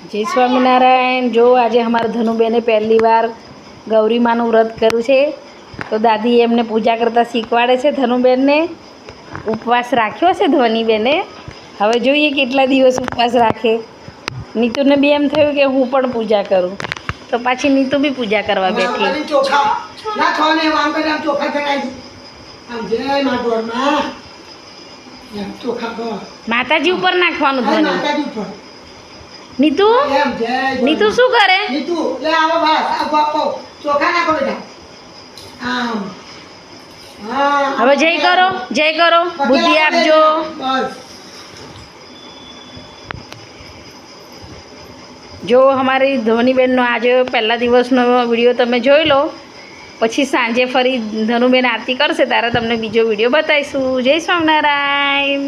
જય સ્વામિનારાયણ। જો આજે અમારા ધનુબેને પહેલી વાર ગૌરી માનું વ્રત કર્યું છે, તો દાદી એમને પૂજા કરતાં શીખવાડે છે ધનુબેનને। ઉપવાસ રાખ્યો છે ધ્વનિબેને, હવે જોઈએ કેટલા દિવસ ઉપવાસ રાખે। નીતુને બી એમ થયું કે હું પણ પૂજા કરું, તો પાછી નીતુ બી પૂજા કરવા બેઠી। માતાજી ઉપર નાખવાનું ધ્વનિ। નીતુ નીતુ શું કરે? હવે જય કરો, જય કરો, બુદ્ધિ આપજો। જો અમારી ધ્વનિબેનનો આજે પહેલા દિવસનો વિડીયો તમે જોઈ લો, પછી સાંજે ફરી ધનુબેન આરતી કરશે ત્યારે તમને બીજો વિડીયો બતાવીશું। જય સ્વામિનારાયણ।